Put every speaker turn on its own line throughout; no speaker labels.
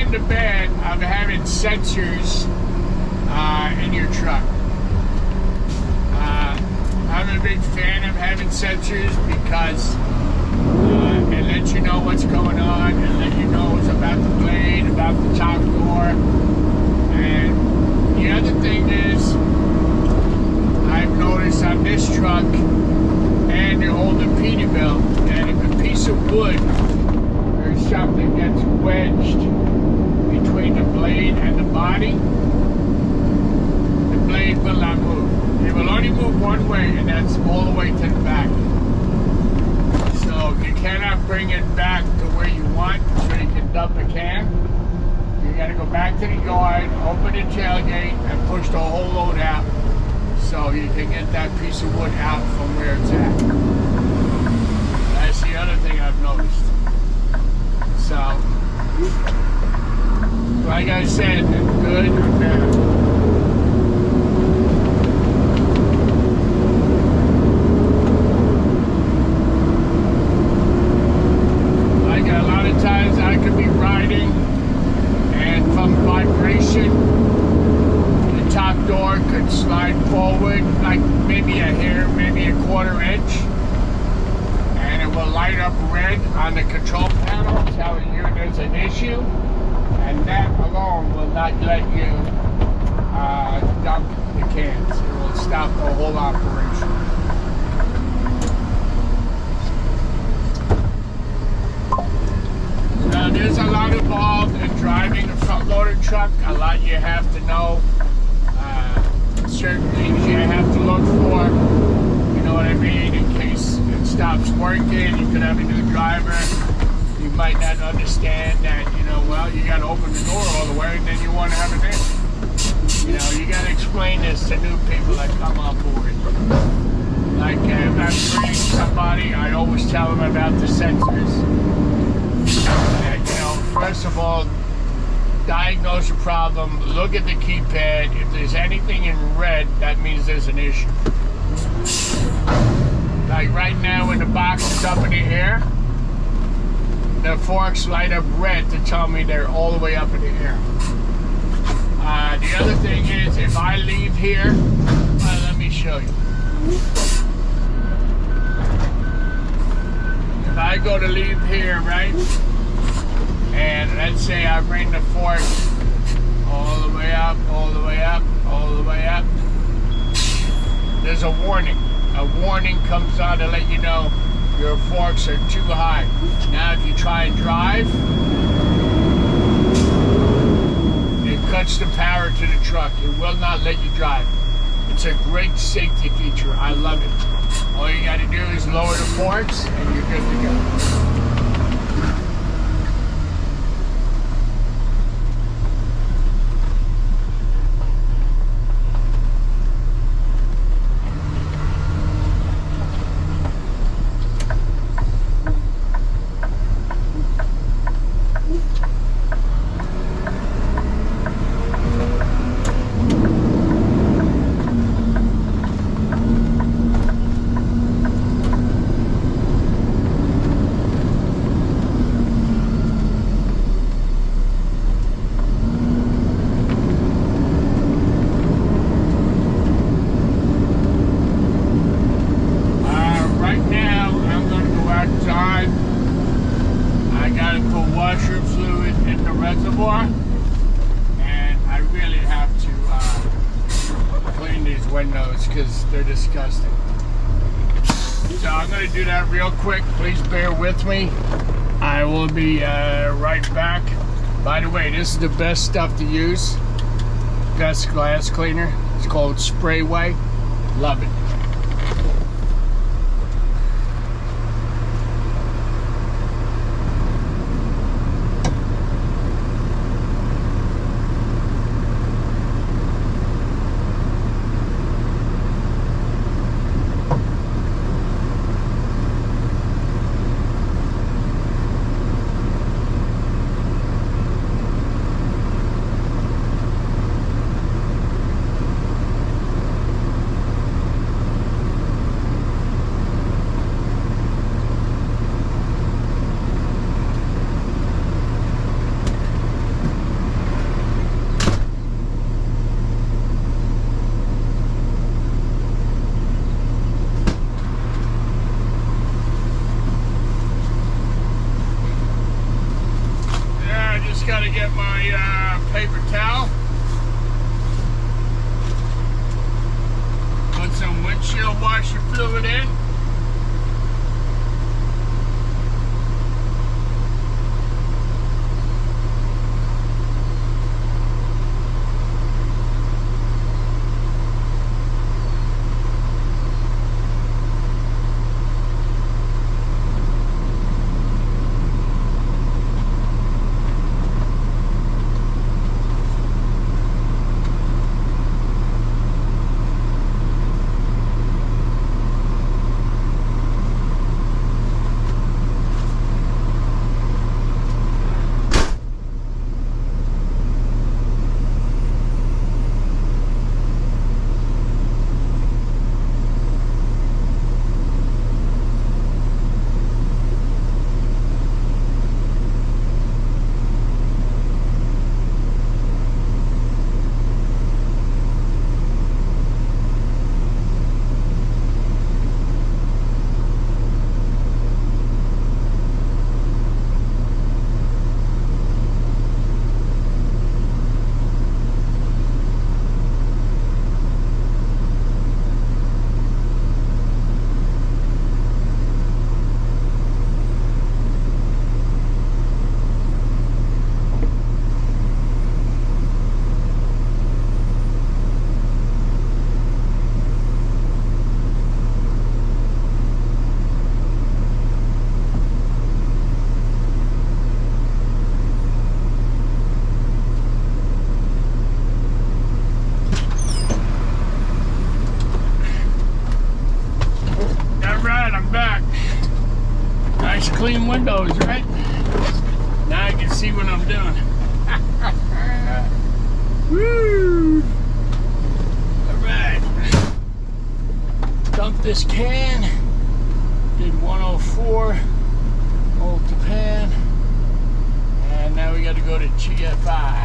in the bed of having sensors in your truck. I'm a big fan of having sensors because it lets you know what's going on, and let you know it's about the blade, about the top door. And the other thing is, I've noticed on this truck and the older Peterbilt that if a piece of wood or something gets wedged between the blade and the body, the blade will not move. It will only move one way, and that's all the way to the back. So you cannot bring it back to where you want so you can dump a can. You got to go back to the yard, open the tailgate, and push the whole load out so you can get that piece of wood out from where it's at. That's the other thing I've noticed. So, like I said, good or bad. Times I could be riding, and from vibration the top door could slide forward like maybe a hair, maybe a quarter inch, and it will light up red on the control panel telling you there's an issue, and that alone will not let you dump the cans. It will stop the whole operation. There's a lot involved in driving a front-loaded truck. A lot you have to know. Certain things you have to look for. You know what I mean? In case it stops working, you could have a new driver. You might not understand that, well, you got to open the door all the way, and then you want to have it in. You got to explain this to new people that come on board. Like, if I'm bringing somebody, I always tell them about the sensors. First of all, diagnose the problem, look at the keypad. If there's anything in red, that means there's an issue. Like right now when the box is up in the air, the forks light up red to tell me they're all the way up in the air. The other thing is, if I leave here, let me show you. If I go to leave here, right? And let's say I bring the fork all the way up, all the way up, all the way up. There's a warning. A warning comes on to let you know your forks are too high. Now if you try and drive, it cuts the power to the truck. It will not let you drive. It's a great safety feature. I love it. All you got to do is lower the forks and you're good to go. Windows because they're disgusting. So I'm going to do that real quick. Please bear with me. I will be right back. By the way, this is the best stuff to use. Best glass cleaner. It's called Sprayway. Love it. my paper towel. Put some windshield washer fluid in. Clean windows, right? Now I can see what I'm doing. Woo! Alright. Dump this can. Did 104. Hold the pan. And now we got to go to GFI.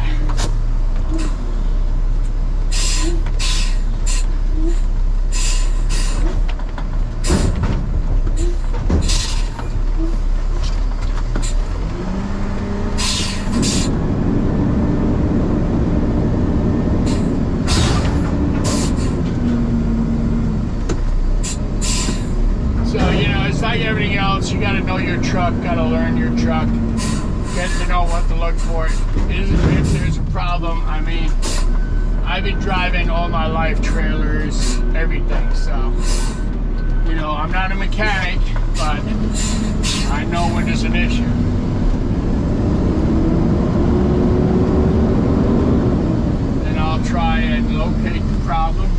Like everything else, you got to know your truck, got to learn your truck, get to know what to look for. If there's a problem, I mean, I've been driving all my life, trailers, everything, so, you know, I'm not a mechanic, but I know when there's an issue. Then I'll try and locate the problem